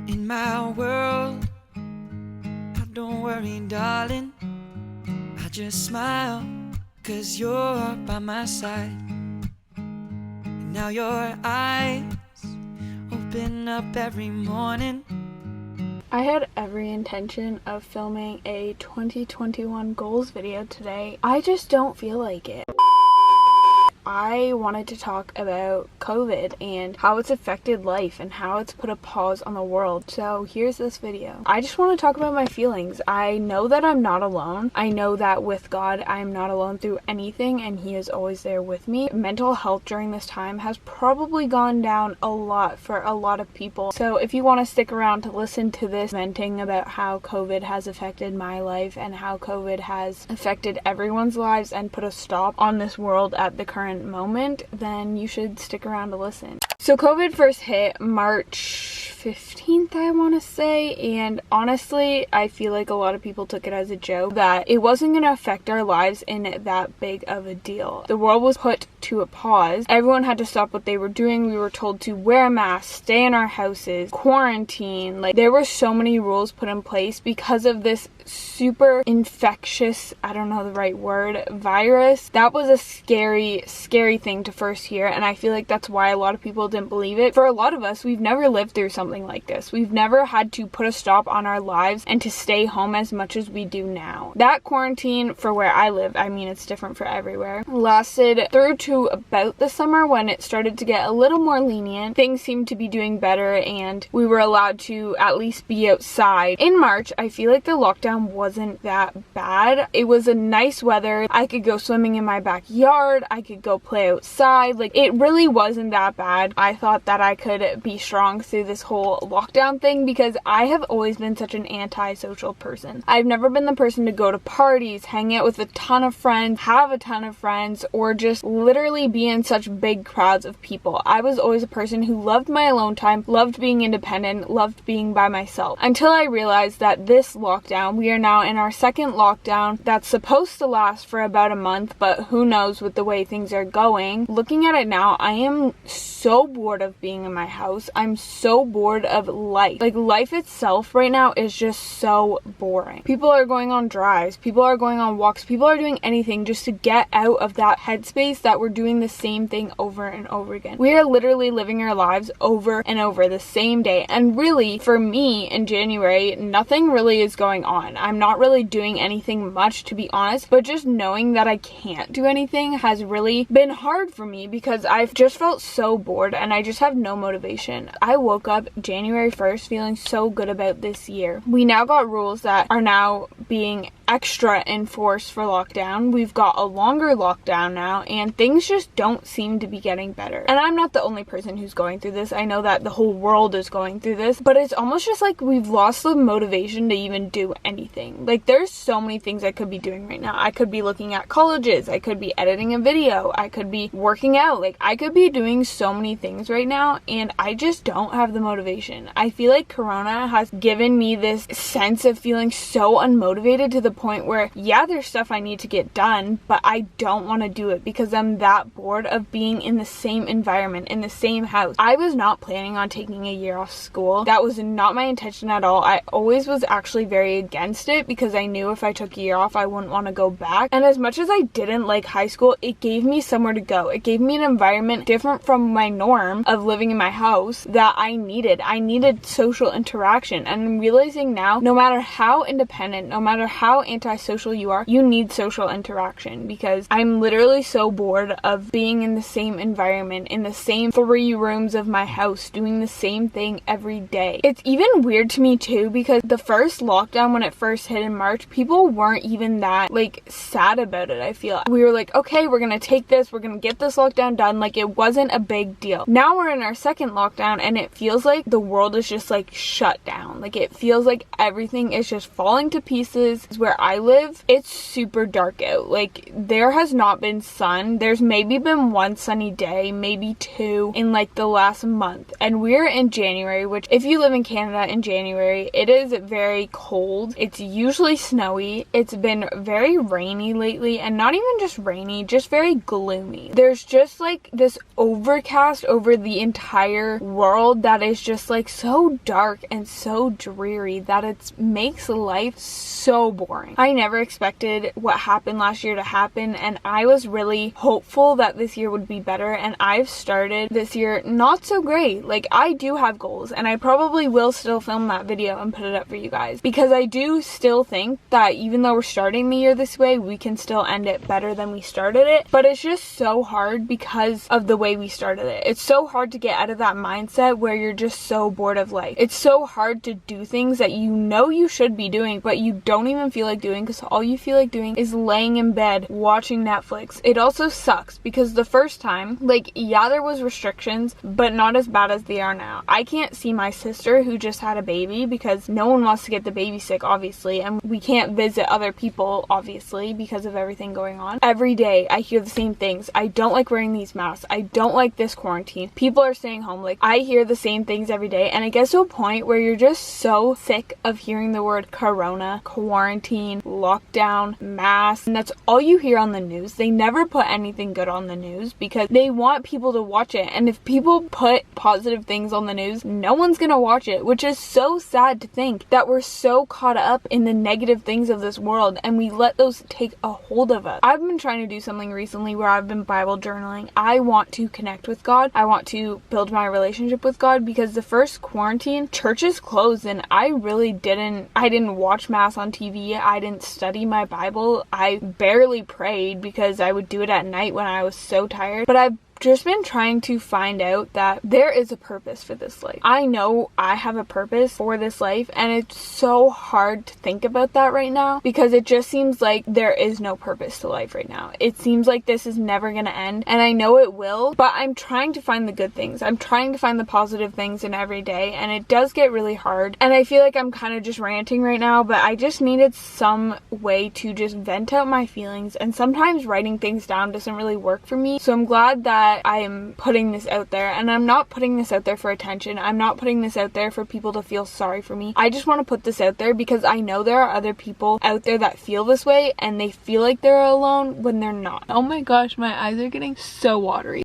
in my world. I don't worry, darling, I just smile, 'cause you're by my side. And now your eyes open up every morning. I had every intention of filming a 2021 goals video today. I just don't feel like it. I wanted to talk about COVID and how it's affected life and how it's put a pause on the world. So here's this video. I just want to talk about my feelings. I know that I'm not alone. I know that with God, I'm not alone through anything, and He is always there with me. Mental health during this time has probably gone down a lot for a lot of people. So if you want to stick around to listen to this venting about how COVID has affected my life and how COVID has affected everyone's lives and put a stop on this world at the current moment, then you should stick around to listen. So COVID first hit March 15th, I want to say, and honestly, I feel like a lot of people took it as a joke that it wasn't going to affect our lives in that big of a deal. The world was put to a pause. Everyone had to stop what they were doing. We were told to wear a mask, stay in our houses, quarantine. Like, there were so many rules put in place because of this super infectious, I don't know the right word, virus. That was a scary thing to first hear, and I feel like that's why a lot of people didn't believe it. For a lot of us, we've never lived through something like this. We've never had to put a stop on our lives and to stay home as much as we do now. That quarantine for where I live, I mean, it's different for everywhere, lasted through to about the summer when it started to get a little more lenient. Things seemed to be doing better and we were allowed to at least be outside. In March, I feel like the lockdown wasn't that bad. It was a nice weather. I could go swimming in my backyard. I could go play outside. Like, it really wasn't that bad. I thought that I could be strong through this whole lockdown thing because I have always been such an anti-social person. I've never been the person to go to parties, hang out with a ton of friends, have a ton of friends, or just literally be in such big crowds of people. I was always a person who loved my alone time, loved being independent, loved being by myself. Until I realized that this lockdown, we are now in our second lockdown that's supposed to last for about a month, but who knows with the way things are going. Looking at it now, I am so bored of being in my house. I'm so bored of life. Like, life itself right now is just so boring. People are going on drives, people are going on walks, people are doing anything just to get out of that headspace that we're doing the same thing over and over again. We are literally living our lives over and over the same day, and really for me in January, nothing really is going on. I'm not really doing anything much, to be honest, but just knowing that I can't do anything has really been hard for me because I've just felt so bored and I just have no motivation. I woke up January 1st feeling so good about this year. We now got rules that are now being extra enforced for lockdown. We've got a longer lockdown now and things just don't seem to be getting better. And I'm not the only person who's going through this. I know that the whole world is going through this, but it's almost just like we've lost the motivation to even do anything. Like, there's so many things I could be doing right now. I could be looking at colleges, I could be editing a video, I could be working out. Like, I could be doing so many things right now and I just don't have the motivation. I feel like Corona has given me this sense of feeling so unmotivated to the point where, yeah, there's stuff I need to get done, but I don't want to do it because I'm that bored of being in the same environment, in the same house. I was not planning on taking a year off school. That was not my intention at all. I always was actually very against it because I knew if I took a year off, I wouldn't want to go back. And as much as I didn't like high school, it gave me somewhere to go. It gave me an environment different from my norm of living in my house that I needed. I needed social interaction. And I'm realizing now, no matter how independent, no matter how antisocial you are, you need social interaction because I'm literally so bored of being in the same environment, in the same 3 rooms of my house, doing the same thing every day. It's even weird to me too because the first lockdown, when it first hit in March, people weren't even that like sad about it. I feel we were like, okay, we're gonna take this, we're gonna get this lockdown done. Like, it wasn't a big deal. Now we're in our second lockdown and it feels like the world is just like shut down. Like, it feels like everything is just falling to pieces. Where where I live, it's super dark out. Like, there has not been sun. There's maybe been one sunny day, maybe two in like the last month. And we're in January, which if you live in Canada in January, it is very cold. It's usually snowy. It's been very rainy lately, and not even just rainy, just very gloomy. There's just like this overcast over the entire world that is just like so dark and so dreary that it makes life so boring. I never expected what happened last year to happen, and I was really hopeful that this year would be better, and I've started this year not so great. Like, I do have goals, and I probably will still film that video and put it up for you guys, because I do still think that even though we're starting the year this way, we can still end it better than we started it. But it's just so hard because of the way we started it. It's so hard to get out of that mindset where you're just so bored of life. It's so hard to do things that you know you should be doing, but you don't even feel like doing, because all you feel like doing is laying in bed watching Netflix. It also sucks because the first time, like, yeah, there was restrictions, but not as bad as they are now. I can't see my sister who just had a baby because no one wants to get the baby sick, obviously, and we can't visit other people, obviously, because of everything going on. Every day I hear the same things. I don't like wearing these masks. I don't like this quarantine. People are staying home. Like, I hear the same things every day, and it gets to a point where you're just so sick of hearing the word corona, quarantine, lockdown, mask, and that's all you hear on the news. They never put anything good on the news because they want people to watch it, and if people put positive things on the news, no one's gonna watch it, which is so sad to think that we're so caught up in the negative things of this world and we let those take a hold of us. I've been trying to do something recently where I've been Bible journaling. I want to connect with God. I want to build my relationship with God, because the first quarantine, churches closed, and I didn't watch mass on TV. I didn't study my Bible. I barely prayed because I would do it at night when I was so tired. But I've just been trying to find out that there is a purpose for this life. I know I have a purpose for this life, and it's so hard to think about that right now because it just seems like there is no purpose to life right now. It seems like this is never gonna end, and I know it will, but I'm trying to find the good things. I'm trying to find the positive things in every day, and it does get really hard, and I feel like I'm kind of just ranting right now, but I just needed some way to just vent out my feelings, and sometimes writing things down doesn't really work for me, so I'm glad that I am putting this out there, and I'm not putting this out there for attention. I'm not putting this out there for people to feel sorry for me. I just want to put this out there because I know there are other people out there that feel this way, and they feel like they're alone when they're not. Oh my gosh, my eyes are getting so watery.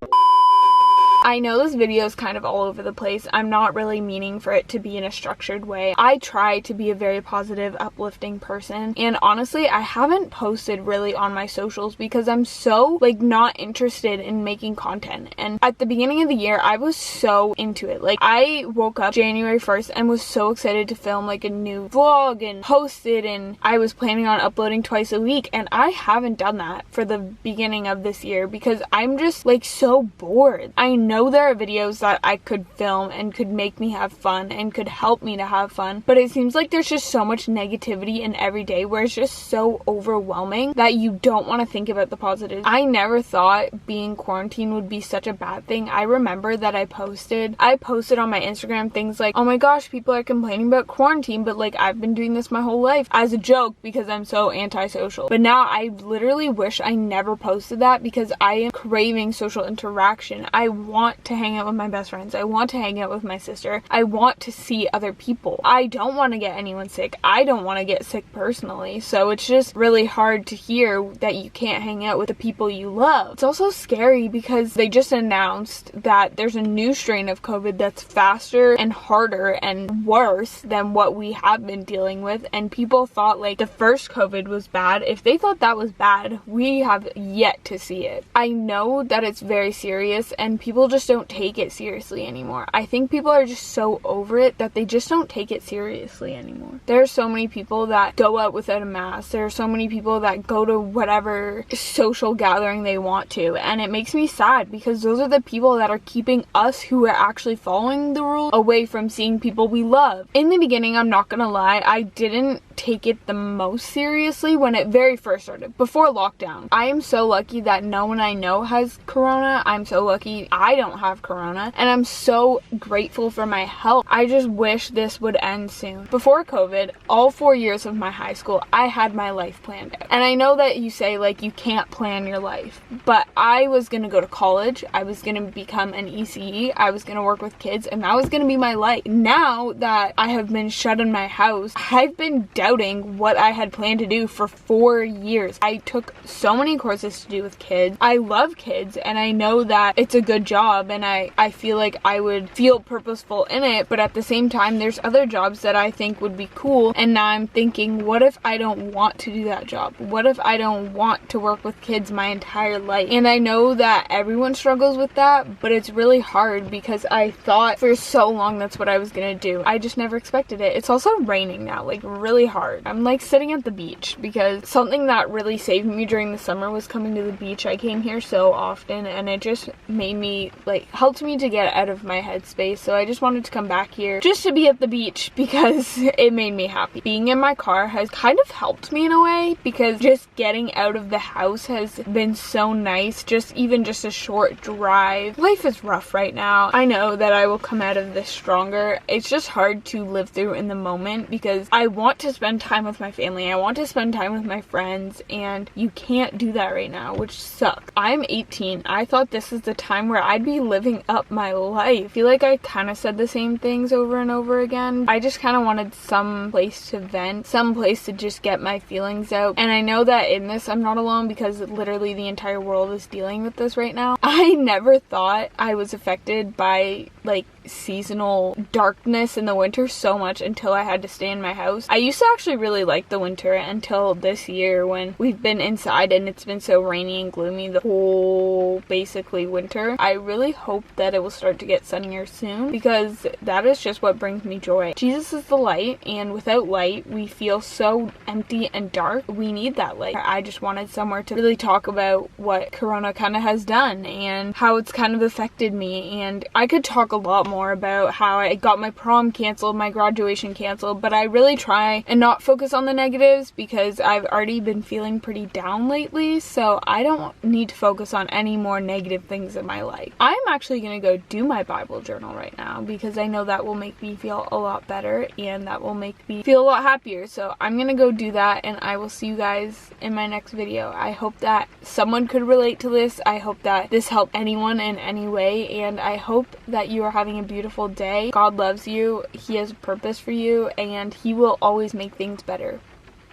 I know this video is kind of all over the place. I'm not really meaning for it to be in a structured way. I try to be a very positive, uplifting person, and honestly, I haven't posted really on my socials because I'm so, like, not interested in making content. And at the beginning of the year, I was so into it. Like, I woke up January 1st and was so excited to film, like, a new vlog and post it, and I was planning on uploading twice a week, and I haven't done that for the beginning of this year because I'm just, like, so bored. I know there are videos that I could film and could make me have fun and could help me to have fun, but it seems like there's just so much negativity in every day where it's just so overwhelming that you don't want to think about the positives. I never thought being quarantined would be such a bad thing. I remember that I posted on my Instagram things like, oh my gosh, people are complaining about quarantine, but like, I've been doing this my whole life, as a joke because I'm so antisocial. But now I literally wish I never posted that because I am craving social interaction. I want to hang out with my best friends. I want to hang out with my sister. I want to see other people. I don't want to get anyone sick. I don't want to get sick personally. So it's just really hard to hear that you can't hang out with the people you love. It's also scary because they just announced that there's a new strain of COVID that's faster and harder and worse than what we have been dealing with. And people thought like the first COVID was bad. If they thought that was bad, we have yet to see it. I know that it's very serious and people just don't take it seriously anymore. I think people are just so over it that they just don't take it seriously anymore. There are so many people that go out without a mask. There are so many people that go to whatever social gathering they want to, and it makes me sad because those are the people that are keeping us who are actually following the rules away from seeing people we love. In the beginning, I'm not gonna lie, I didn't take it the most seriously when it very first started, before lockdown. I am so lucky that no one I know has corona. I'm so lucky I don't don't have corona, and I'm so grateful for my health. I just wish this would end soon. Before COVID, all 4 years of my high school, I had my life planned out. And I know that you say, like, you can't plan your life, but I was gonna go to college, I was gonna become an ECE, I was gonna work with kids, and that was gonna be my life. Now that I have been shut in my house, I've been doubting what I had planned to do for 4 years. I took so many courses to do with kids. I love kids, and I know that it's a good job, and I feel like I would feel purposeful in it, but at the same time, there's other jobs that I think would be cool, and now I'm thinking, what if I don't want to do that job? What if I don't want to work with kids my entire life? And I know that everyone struggles with that, but it's really hard because I thought for so long that's what I was gonna do. I just never expected it. It's also raining now, like really hard. I'm like sitting at the beach because something that really saved me during the summer was coming to the beach. I came here so often and it just made me, like, helped me to get out of my headspace. So I just wanted to come back here just to be at the beach because it made me happy. Being in my car has kind of helped me in a way because just getting out of the house has been so nice. Just even just a short drive. Life is rough right now. I know that I will come out of this stronger. It's just hard to live through in the moment because I want to spend time with my family. I want to spend time with my friends, and you can't do that right now, which sucks. I'm 18. I thought this is the time where I'd be living up my life. I feel like I kind of said the same things over and over again. I just kind of wanted some place to vent, some place to just get my feelings out. And I know that in this I'm not alone because literally the entire world is dealing with this right now. I never thought I was affected by like seasonal darkness in the winter so much until I had to stay in my house. I used to actually really like the winter until this year when we've been inside and it's been so rainy and gloomy the whole basically winter. I really hope that it will start to get sunnier soon because that is just what brings me joy. Jesus is the light, and without light we feel so empty and dark. We need that light. I just wanted somewhere to really talk about what Corona kind of has done and how it's kind of affected me, and I could talk a lot more about how I got my prom canceled, my graduation canceled, but I really try and not focus on the negatives because I've already been feeling pretty down lately, so I don't need to focus on any more negative things in my life. I'm actually gonna go do my Bible journal right now because I know that will make me feel a lot better and that will make me feel a lot happier, so I'm gonna go do that and I will see you guys in my next video. I hope that someone could relate to this. I hope that this helped anyone in any way, and I hope that you are having a beautiful day. God loves you, He has a purpose for you, and He will always make things better.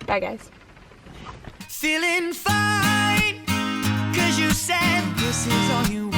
Bye guys. Feeling fine, 'cause you said this is all you